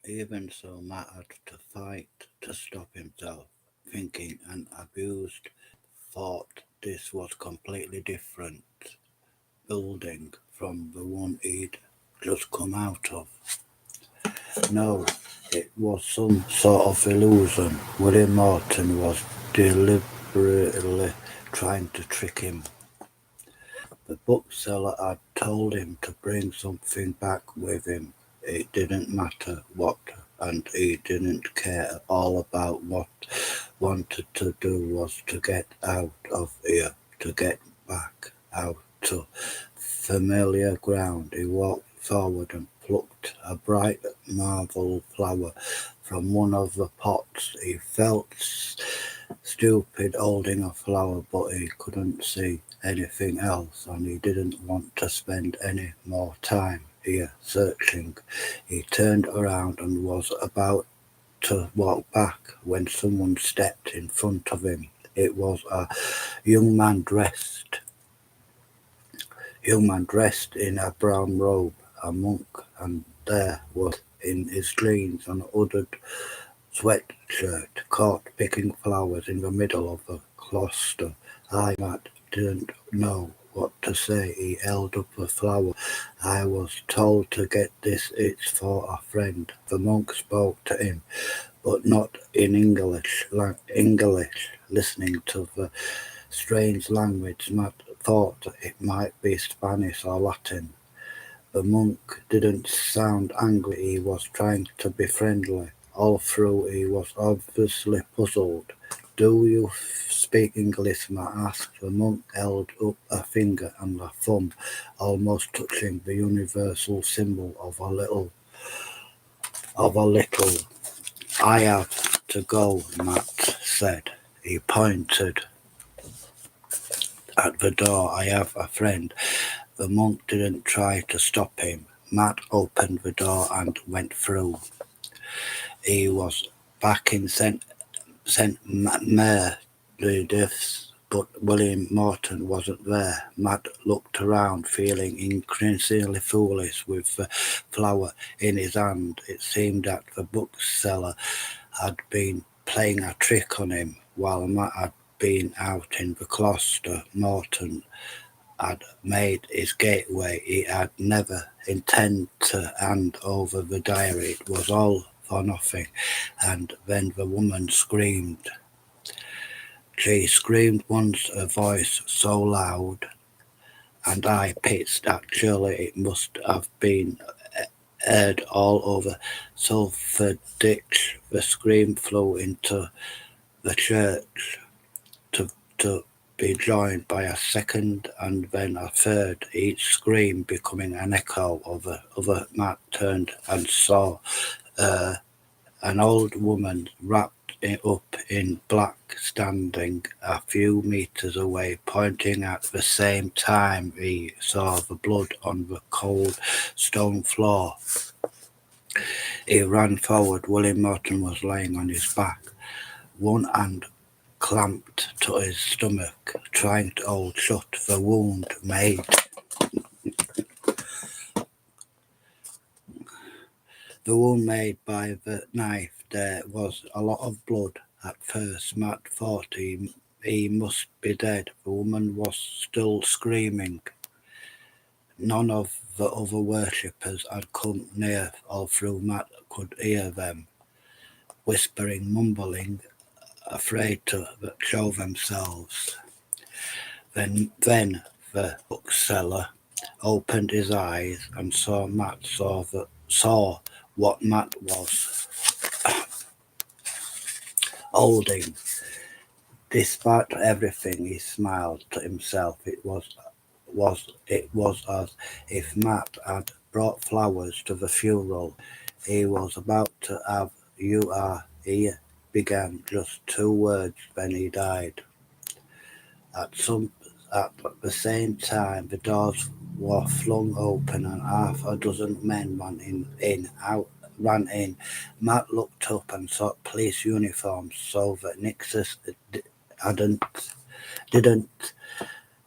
Even so, Matt had to fight to stop himself, thinking an abused thought this was completely different building from the one he'd just come out of. No, it was some sort of illusion. William Morton was deliberately trying to trick him. The bookseller had told him to bring something back with him. It didn't matter what, and he didn't care all about what. Wanted to do was to get out of here, to get back out to familiar ground. He walked forward and plucked a bright marble flower from one of the pots. He felt stupid holding a flower, but he couldn't see anything else, and he didn't want to spend any more time here searching. He turned around and was about to walk back when someone stepped in front of him. It was a young man dressed in a brown robe, a monk, and there was in his jeans and hooded sweatshirt, caught picking flowers in the middle of the cluster. I, Matt, didn't know what to say. He held up a flower. I was told to get this. It's for a friend. The monk spoke to him, but not in English. Listening to the strange language, Matt thought it might be Spanish or Latin. The monk didn't sound angry. He was trying to be friendly. All through, he was obviously puzzled. Do you speak English? Matt asked. The monk held up a finger and a thumb, almost touching the universal symbol of a little. I have to go, Matt said. He pointed at the door. I have a friend. The monk didn't try to stop him. Matt opened the door and went through. He was back in St. Meredith's, but William Morton wasn't there. Matt looked around, feeling increasingly foolish with the flower in his hand. It seemed that the bookseller had been playing a trick on him while Matt had been out in the cloister. Morton had made his gateway. He had never intended to hand over the diary. It was all for nothing. And then the woman screamed. She screamed once, a voice so loud and high-pitched that surely it must have been heard all over Salford Ditch. The scream flew into the church to be joined by a second and then a third, each scream becoming an echo of the other. Matt turned and saw an old woman wrapped up in black standing a few meters away, pointing at the same time he saw the blood on the cold stone floor. He ran forward. William Morton was lying on his back, one hand clamped to his stomach, trying to hold shut the wound made by the knife. There was a lot of blood. At first, Matt thought he must be dead. The woman was still screaming. None of the other worshippers had come near. All through, Matt could hear them whispering, mumbling, afraid to show themselves. Then the bookseller opened his eyes and saw what Matt was holding. Despite everything, he smiled to himself. It was as if Matt had brought flowers to the funeral. He was about to have "You are here" began just 2 words, then he died. At the same time, the doors were flung open and half a dozen men ran in. Matt looked up and saw police uniforms, so that Nixus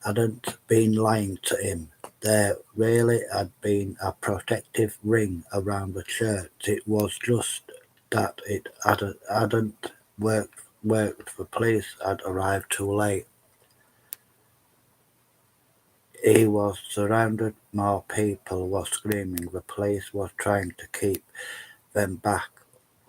hadn't been lying to him. There really had been a protective ring around the church. It was just that it hadn't worked. The police had arrived too late. He was surrounded, more people were screaming, the police was trying to keep them back.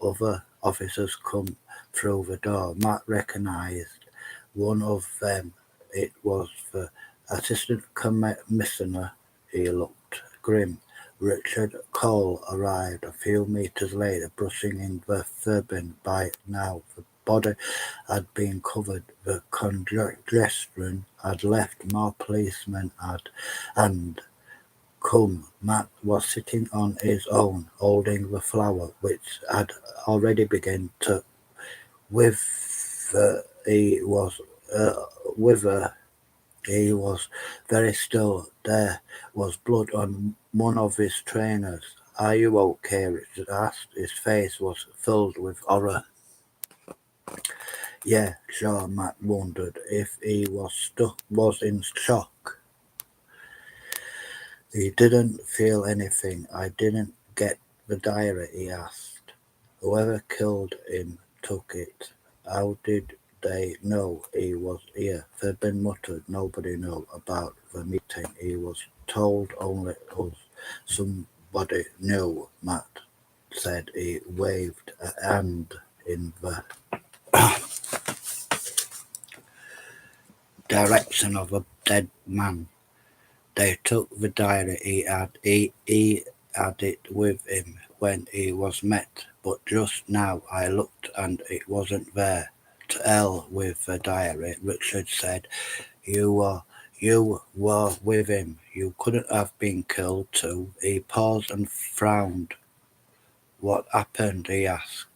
Other officers come through the door. Matt recognized one of them. It was the assistant commissioner. He looked grim. Richard Cole arrived a few meters later, brushing in the turbine. By now the body had been covered. The congestion had left. More policemen and come. Matt was sitting on his own, holding the flower, which had already begun to wither. Wither. He was very still. There was blood on one of his trainers. "Are you okay?" Richard asked. His face was filled with horror. "Yeah, sure." Matt wondered if he was in shock. He didn't feel anything. "I didn't get the diary," he asked. "Whoever killed him took it. How did they know he was here?" Fairbairn muttered. "Nobody knew about the meeting. He was told only us." "Somebody knew," Matt said. He waved a hand in the direction of a dead man. "They took the diary. He had it with him when he was met, but just now I looked and it wasn't there." "To hell with the diary," Richard said. You were with him. You couldn't have been killed too." He paused and frowned. "What happened?" he asked.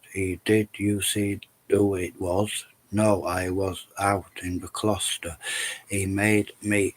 Did you see who it was?" "No, I was out in the cloister. He made me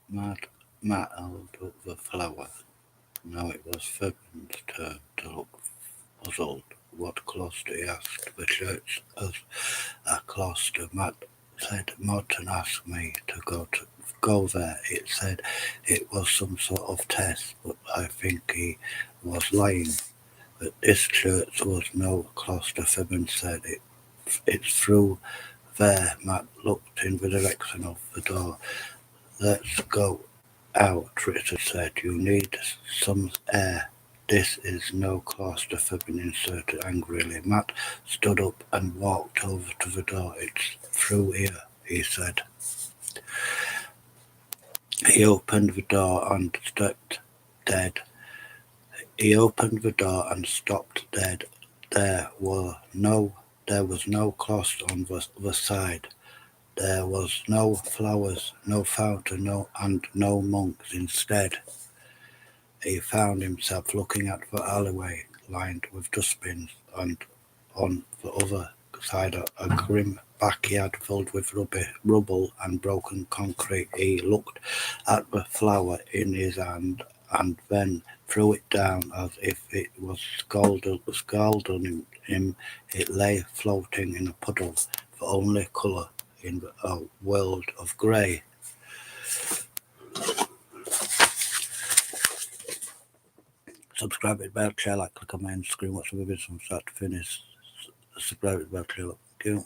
Matt, Matt held up the flower. Now it was Fairbairn's turn to look puzzled. "What cloister?" he asked. "The church has a cloister," Matt said. "Morton asked me to go there. It said it was some sort of test, but I think he was lying." "But this church was no cloister," Fairbairn said. It's through there." Matt looked in the direction of the door. "Let's go out," Richard said. "You need some air." "This is no cloister," Fairbairn inserted angrily. Matt stood up and walked over to the door. "It's through here," he said. He opened the door and stepped dead. He opened the door and stopped dead. There was no cloth on the other side. There was no flowers, no fountain, and no monks. Instead, he found himself looking at the alleyway lined with dustbins, and on the other side a grim backyard filled with rubble and broken concrete. He looked at the flower in his hand and then threw it down as if it was scalding him. It lay floating in a puddle, the only colour in a world of grey. Subscribe to the bell, share, like, click on my screen, watch the videos from start to finish. Subscribe to the bell, thank you.